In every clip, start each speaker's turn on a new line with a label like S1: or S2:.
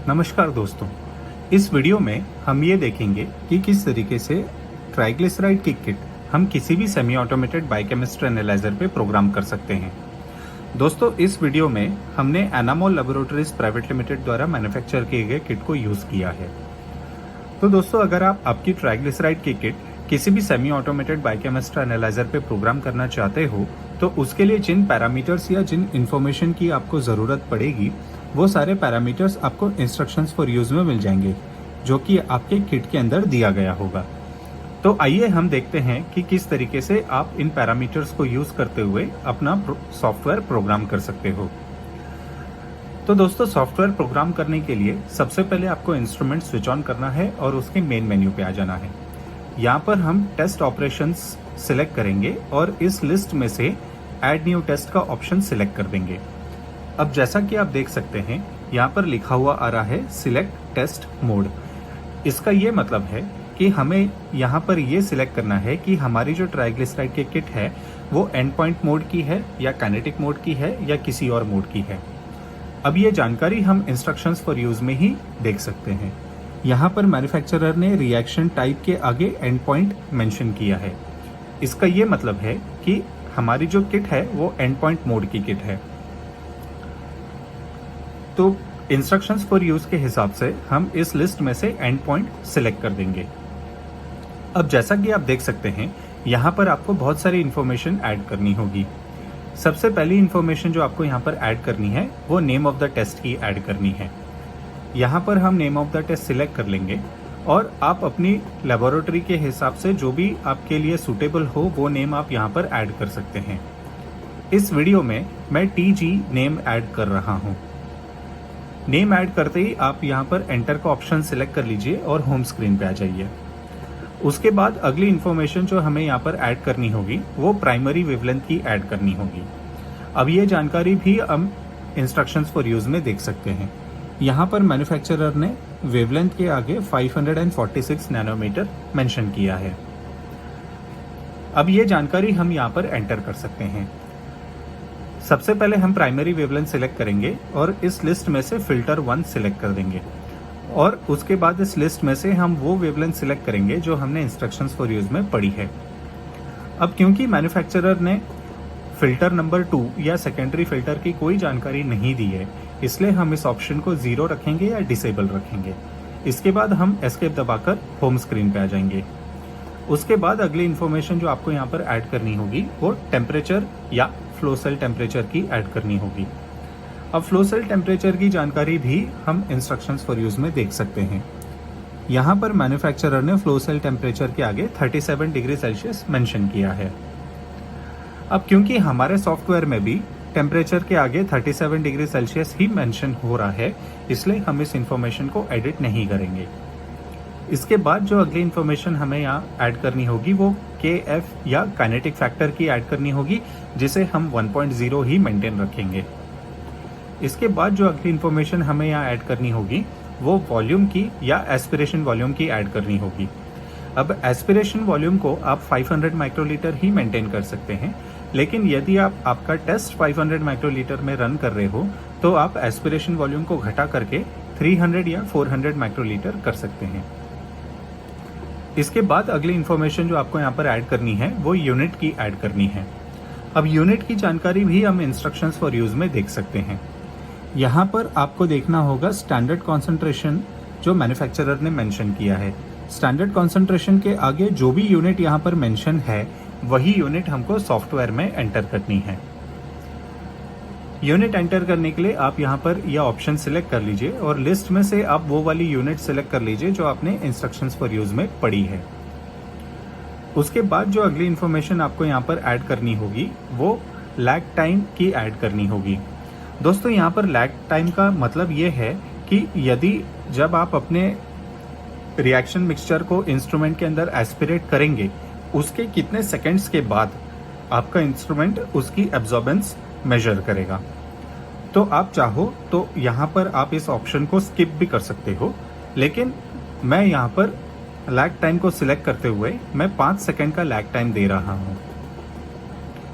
S1: नमस्कार दोस्तों, इस वीडियो में हम ये देखेंगे कि किस तरीके से ट्राइग्लिसराइड की किट हम किसी भी सेमी ऑटोमेटेड बायोकेमिस्ट्री एनालाइजर पे प्रोग्राम कर सकते हैं। दोस्तों, इस वीडियो में हमने एनामोल लैबोरेटरीज प्राइवेट लिमिटेड द्वारा मैन्युफैक्चर किए गए किट को यूज़ किया है। तो दोस्तों, अगर आप आपकी ट्राइग्लिसराइड की किट किसी भी सेमी ऑटोमेटेड बायोकेमिस्ट्री एनालाइजर पे प्रोग्राम करना चाहते हो तो उसके लिए जिन पैरामीटर्स या जिन इन्फॉर्मेशन की आपको ज़रूरत पड़ेगी वो सारे पैरामीटर्स आपको इंस्ट्रक्शंस फॉर यूज़ में मिल जाएंगे, जो कि आपके किट के अंदर दिया गया होगा। तो आइए हम देखते हैं कि किस तरीके से आप इन पैरामीटर्स को यूज़ करते हुए अपना सॉफ्टवेयर प्रोग्राम कर सकते हो। तो दोस्तों, सॉफ्टवेयर प्रोग्राम करने के लिए सबसे पहले आपको इंस्ट्रूमेंट स्विच ऑन करना है और उसके मेन मेन्यू पे आ जाना है। यहाँ पर हम टेस्ट ऑपरेशंस सिलेक्ट करेंगे और इस लिस्ट में से ऐड न्यू टेस्ट का ऑप्शन सिलेक्ट कर देंगे। अब जैसा कि आप देख सकते हैं, यहाँ पर लिखा हुआ आ रहा है सिलेक्ट टेस्ट मोड। इसका ये मतलब है कि हमें यहाँ पर ये सिलेक्ट करना है कि हमारी जो ट्राइग्लिसराइड की किट है वो एंड पॉइंट मोड की है या काइनेटिक मोड की है या किसी और मोड की है। अब ये जानकारी हम इंस्ट्रक्शंस फॉर यूज में ही देख सकते हैं। यहाँ पर मैन्युफैक्चरर ने रिएक्शन टाइप के आगे एंड पॉइंट मेंशन किया है। इसका ये मतलब है कि हमारी जो किट है वो एंड पॉइंट मोड की किट है। तो इंस्ट्रक्शंस फॉर यूज के हिसाब से हम इस लिस्ट में से एंड पॉइंट सिलेक्ट कर देंगे। अब जैसा कि आप देख सकते हैं, यहाँ पर आपको बहुत सारी इंफॉर्मेशन ऐड करनी होगी। सबसे पहली इंफॉर्मेशन जो आपको यहाँ पर ऐड करनी है वो नेम ऑफ द टेस्ट की ऐड करनी है। यहाँ पर हम name of the test select कर लेंगे और आप अपनी लेबोरेटरी के हिसाब से जो भी आपके लिए सूटेबल हो वो नेम आप यहाँ पर ऐड कर सकते हैं। इस वीडियो में मैं TG नेम ऐड कर रहा हूँ। नेम ऐड करते ही आप यहाँ पर एंटर का ऑप्शन सिलेक्ट कर लीजिए और होम स्क्रीन पे आ जाइए। उसके बाद अगली इंफॉर्मेशन जो हमें यहाँ पर ऐड करनी होगी वो प्राइमरी वेवलेंथ की ऐड करनी होगी। अब ये जानकारी भी हम इंस्ट्रक्शंस फॉर यूज में देख सकते हैं। यहाँ पर मैन्युफैक्चरर ने वेवलेंथ के आगे 546 नैनोमीटर मेंशन किया है। अब ये जानकारी हम यहाँ पर एंटर कर सकते हैं। सबसे पहले हम प्राइमरी वेवलेंथ सिलेक्ट करेंगे और इस लिस्ट में से फिल्टर 1 सिलेक्ट कर देंगे और उसके बाद इस लिस्ट में से हम वो वेवलेंथ सिलेक्ट करेंगे जो हमने इंस्ट्रक्शंस फॉर यूज में पढ़ी है। अब क्योंकि मैन्युफैक्चरर ने फिल्टर नंबर 2 या सेकेंडरी फिल्टर की कोई जानकारी नहीं दी है, इसलिए हम इस ऑप्शन को 0 रखेंगे या डिसेबल रखेंगे। इसके बाद हम एस्केप दबाकर होम स्क्रीन पे आ जाएंगे। उसके बाद अगली इंफॉर्मेशन जो आपको यहाँ पर ऐड करनी होगी वो टेम्परेचर या फ्लो सेल टेम्परेचर की ऐड करनी होगी। अब फ्लो सेल टेम्परेचर की जानकारी भी हम इंस्ट्रक्शंस फॉर यूज में देख सकते हैं। यहाँ पर मैन्युफैक्चरर ने फ्लो सेल टेम्परेचर के आगे 37 डिग्री सेल्सियस मेंशन किया है। अब क्योंकि हमारे सॉफ्टवेयर में भी टेम्परेचर के आगे 37 डिग्री सेल्सियस ही मेंशन हो रहा है, इसलिए हम इस इंफॉर्मेशन को एडिट नहीं करेंगे। इसके बाद जो अगली इंफॉर्मेशन हमें यहाँ ऐड करनी होगी वो KF या काइनेटिक फैक्टर की ऐड करनी होगी, जिसे हम 1.0 ही मेंटेन रखेंगे। इसके बाद जो अगली इंफॉर्मेशन हमें यहाँ ऐड करनी होगी वो वॉल्यूम की या एस्पिरेशन वॉल्यूम की ऐड करनी होगी। अब एस्पिरेशन वॉल्यूम को आप 500 माइक्रोलीटर ही मेंटेन कर सकते हैं, लेकिन यदि आप आपका टेस्ट 500 माइक्रोलीटर में रन कर रहे हो तो आप एस्पिरेशन वॉल्यूम को घटा करके 300 या 400 माइक्रोलीटर कर सकते हैं। इसके बाद अगली इंफॉर्मेशन जो आपको यहाँ पर ऐड करनी है वो यूनिट की ऐड करनी है। अब यूनिट की जानकारी भी हम इंस्ट्रक्शंस फॉर यूज में देख सकते हैं। यहाँ पर आपको देखना होगा स्टैंडर्ड कॉन्सेंट्रेशन जो मैन्युफैक्चरर ने मेंशन किया है। स्टैंडर्ड कॉन्सेंट्रेशन के आगे जो भी यूनिट यहाँ पर मेंशन है वही यूनिट हमको सॉफ्टवेयर में एंटर करनी है। यूनिट एंटर करने के लिए आप यहाँ पर यह ऑप्शन सिलेक्ट कर लीजिए और लिस्ट में से आप वो वाली यूनिट सिलेक्ट कर लीजिए जो आपने इंस्ट्रक्शंस फॉर यूज में पढ़ी है। उसके बाद जो अगली इंफॉर्मेशन आपको यहाँ पर ऐड करनी होगी वो लैग टाइम की ऐड करनी होगी। दोस्तों, यहाँ पर लैग टाइम का मतलब ये है कि यदि जब आप अपने रिएक्शन मिक्सचर को इंस्ट्रूमेंट के अंदर एस्पिरेट करेंगे उसके कितने सेकेंड्स के बाद आपका इंस्ट्रूमेंट उसकी एब्जॉर्बेंस मेजर करेगा। तो आप चाहो तो यहाँ पर आप इस ऑप्शन को स्किप भी कर सकते हो, लेकिन मैं यहाँ पर लैग टाइम को सिलेक्ट करते हुए मैं 5 सेकेंड का लैग टाइम दे रहा हूँ।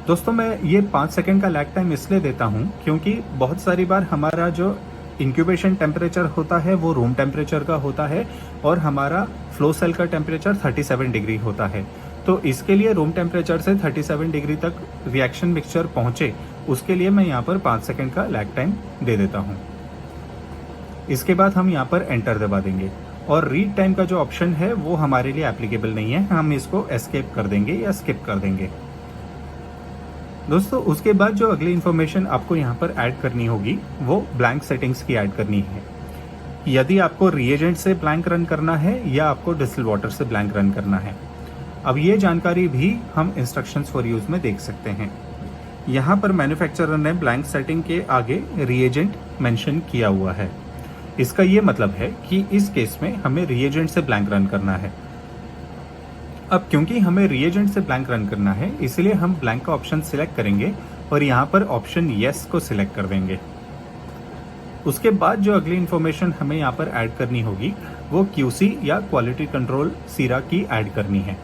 S1: दोस्तों, मैं ये 5 सेकेंड का लैग टाइम इसलिए देता हूँ क्योंकि बहुत सारी बार हमारा जो इंक्यूबेशन टेम्परेचर होता है वो रूम टेम्परेचर का होता है और हमारा फ्लो सेल का टेम्परेचर 37 डिग्री होता है। तो इसके लिए रूम टेम्परेचर से 37 डिग्री तक रिएक्शन मिक्सचर पहुंचे, उसके लिए मैं यहाँ पर 5 सेकंड का लैग टाइम दे देता हूँ। इसके बाद हम यहाँ पर एंटर दबा देंगे और रीड टाइम का जो ऑप्शन है वो हमारे लिए एप्लीकेबल नहीं है, हम इसको एस्केप कर देंगे या स्किप कर देंगे। दोस्तों उसके बाद जो अगली इन्फॉर्मेशन आपको यहाँ पर ऐड करनी होगी वो ब्लैंक सेटिंग्स की ऐड करनी है। यदि आपको रिएजेंट से ब्लैंक रन करना है या आपको डिस्टिल वाटर से ब्लैंक रन करना है। अब ये जानकारी भी हम इंस्ट्रक्शंस फॉर यूज में देख सकते हैं। यहाँ पर मैन्युफैक्चरर ने ब्लैंक सेटिंग के आगे रिएजेंट मेंशन किया हुआ है। इसका ये मतलब है कि इस केस में हमें रिएजेंट से ब्लैंक रन करना है। अब क्योंकि हमें रिएजेंट से ब्लैंक रन करना है, इसलिए हम ब्लैंक का ऑप्शन सिलेक्ट करेंगे और यहाँ पर ऑप्शन यस को सिलेक्ट कर देंगे। उसके बाद जो अगली इन्फॉर्मेशन हमें यहाँ पर ऐड करनी होगी वो क्यूसी या क्वालिटी कंट्रोल सीरा की ऐड करनी है।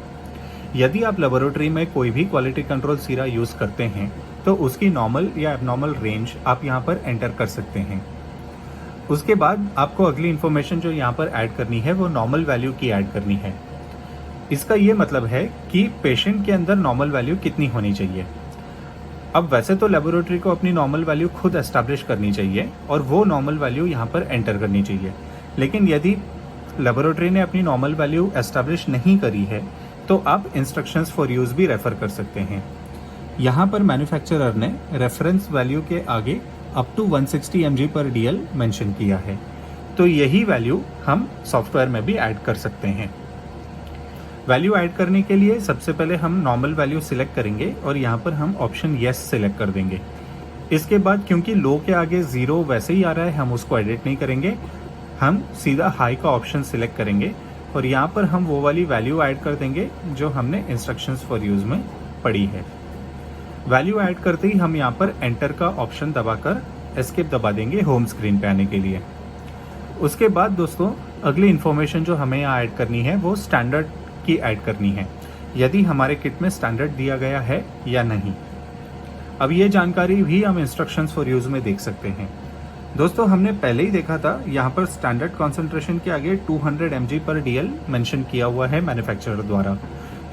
S1: यदि आप लेबोरेटरी में कोई भी क्वालिटी कंट्रोल सीरा यूज करते हैं तो उसकी नॉर्मल या एबनॉर्मल रेंज आप यहाँ पर एंटर कर सकते हैं। उसके बाद आपको अगली इन्फॉर्मेशन जो यहाँ पर ऐड करनी है वो नॉर्मल वैल्यू की ऐड करनी है। इसका ये मतलब है कि पेशेंट के अंदर नॉर्मल वैल्यू कितनी होनी चाहिए। अब वैसे तो लेबोरेटरी को अपनी नॉर्मल वैल्यू खुद एस्टैब्लिश करनी चाहिए और वो नॉर्मल वैल्यू यहाँ पर एंटर करनी चाहिए, लेकिन यदि लेबोरेटरी ने अपनी नॉर्मल वैल्यू एस्टैब्लिश नहीं करी है तो आप इंस्ट्रक्शंस फॉर यूज भी रेफर कर सकते हैं। यहाँ पर मैन्युफैक्चरर ने रेफरेंस वैल्यू के आगे अप टू 160 mg/dl मेंशन किया है, तो यही वैल्यू हम सॉफ्टवेयर में भी ऐड कर सकते हैं। वैल्यू ऐड करने के लिए सबसे पहले हम नॉर्मल वैल्यू सिलेक्ट करेंगे और यहाँ पर हम ऑप्शन यस सिलेक्ट कर देंगे। इसके बाद क्योंकि लो के आगे 0 वैसे ही आ रहा है, हम उसको एडिट नहीं करेंगे, हम सीधा हाई का ऑप्शन सिलेक्ट करेंगे और यहाँ पर हम वो वाली वैल्यू ऐड कर देंगे जो हमने इंस्ट्रक्शंस फॉर यूज में पढ़ी है। वैल्यू ऐड करते ही हम यहाँ पर एंटर का ऑप्शन दबाकर एस्केप दबा देंगे होम स्क्रीन पे आने के लिए। उसके बाद दोस्तों अगली इन्फॉर्मेशन जो हमें यहाँ ऐड करनी है वो स्टैंडर्ड की ऐड करनी है, यदि हमारे किट में स्टैंडर्ड दिया गया है या नहीं। अब ये जानकारी भी हम इंस्ट्रक्शंस फॉर यूज में देख सकते हैं। दोस्तों हमने पहले ही देखा था यहाँ पर स्टैंडर्ड कॉन्सेंट्रेशन के आगे 200 mg/dl मेंशन किया हुआ है मैन्युफैक्चरर द्वारा।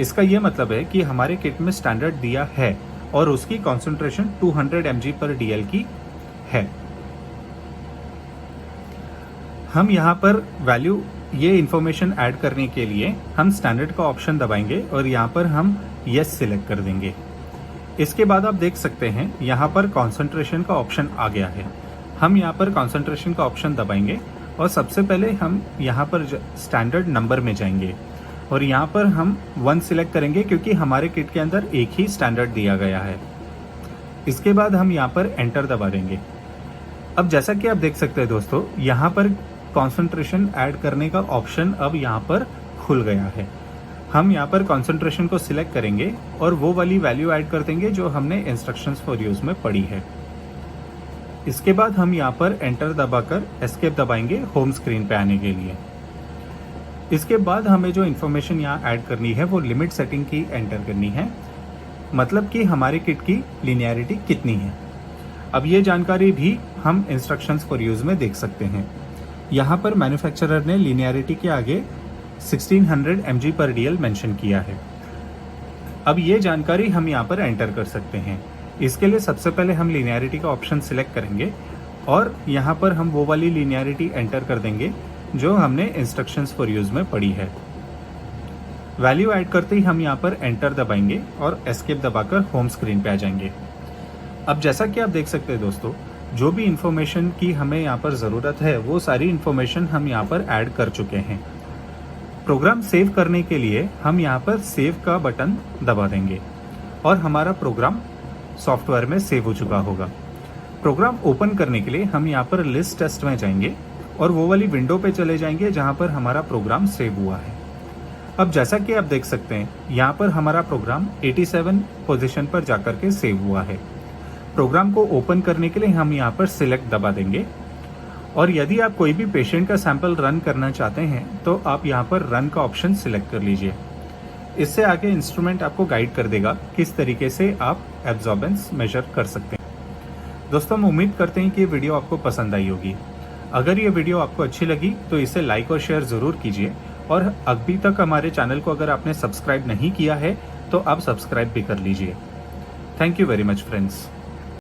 S1: इसका ये मतलब है कि हमारे किट में स्टैंडर्ड दिया है और उसकी कॉन्सेंट्रेशन 200 mg/dl की है। हम यहाँ पर वैल्यू ये इन्फॉर्मेशन ऐड करने के लिए हम स्टैंडर्ड का ऑप्शन दबाएंगे और यहाँ पर हम यस सिलेक्ट कर देंगे। इसके बाद आप देख सकते हैं यहाँ पर कॉन्सेंट्रेशन का ऑप्शन आ गया है। हम यहाँ पर कॉन्सेंट्रेशन का ऑप्शन दबाएंगे और सबसे पहले हम यहाँ पर स्टैंडर्ड नंबर में जाएंगे और यहाँ पर हम 1 सिलेक्ट करेंगे क्योंकि हमारे किट के अंदर एक ही स्टैंडर्ड दिया गया है। इसके बाद हम यहाँ पर एंटर दबा देंगे। अब जैसा कि आप देख सकते हैं दोस्तों, यहाँ पर कॉन्सेंट्रेशन ऐड करने का ऑप्शन अब यहाँ पर खुल गया है। हम यहाँ पर कॉन्सेंट्रेशन को सिलेक्ट करेंगे और वो वाली वैल्यू ऐड कर देंगे जो हमने इंस्ट्रक्शंस फॉर यूज में पढ़ी है। इसके बाद हम यहाँ पर एंटर दबाकर एस्केप दबाएंगे होम स्क्रीन पे आने के लिए। इसके बाद हमें जो इन्फॉर्मेशन यहाँ ऐड करनी है वो लिमिट सेटिंग की एंटर करनी है, मतलब कि हमारे किट की लिनियरिटी कितनी है। अब ये जानकारी भी हम इंस्ट्रक्शंस फॉर यूज में देख सकते हैं। यहाँ पर मैन्युफैक्चरर ने लिनियरिटी के आगे 1600 mg/dl मेंशन किया है। अब ये जानकारी हम यहाँ पर एंटर कर सकते हैं। इसके लिए सबसे पहले हम लिनियरिटी का ऑप्शन सिलेक्ट करेंगे और यहाँ पर हम वो वाली लिनियरिटी एंटर कर देंगे जो हमने इंस्ट्रक्शंस फॉर यूज में पढ़ी है। वैल्यू ऐड करते ही हम यहाँ पर एंटर दबाएंगे और एस्केप दबाकर होम स्क्रीन पे आ जाएंगे। अब जैसा कि आप देख सकते हैं दोस्तों, जो भी इंफॉर्मेशन की हमें यहाँ पर ज़रूरत है वो सारी इंफॉर्मेशन हम यहाँ पर ऐड कर चुके हैं। प्रोग्राम सेव करने के लिए हम यहाँ पर सेव का बटन दबा देंगे और हमारा प्रोग्राम सॉफ्टवेयर में सेव हो चुका होगा। प्रोग्राम ओपन करने के लिए हम यहाँ पर लिस्ट टेस्ट में जाएंगे और वो वाली विंडो पे चले जाएंगे जहाँ पर हमारा प्रोग्राम सेव हुआ है। अब जैसा कि आप देख सकते हैं, यहाँ पर हमारा प्रोग्राम 87 पोजीशन पर जाकर के सेव हुआ है। प्रोग्राम को ओपन करने के लिए हम यहाँ पर सिलेक्ट दबा देंगे और यदि आप कोई भी पेशेंट का सैंपल रन करना चाहते हैं तो आप यहाँ पर रन का ऑप्शन सिलेक्ट कर लीजिए। इससे आगे इंस्ट्रूमेंट आपको गाइड कर देगा किस तरीके से आप एब्जॉर्बेंस मेजर कर सकते हैं। दोस्तों हम उम्मीद करते हैं कि ये वीडियो आपको पसंद आई होगी। अगर ये वीडियो आपको अच्छी लगी तो इसे लाइक और शेयर जरूर कीजिए, और अभी तक हमारे चैनल को अगर आपने सब्सक्राइब नहीं किया है तो आप सब्सक्राइब भी कर लीजिए। Thank you very much friends.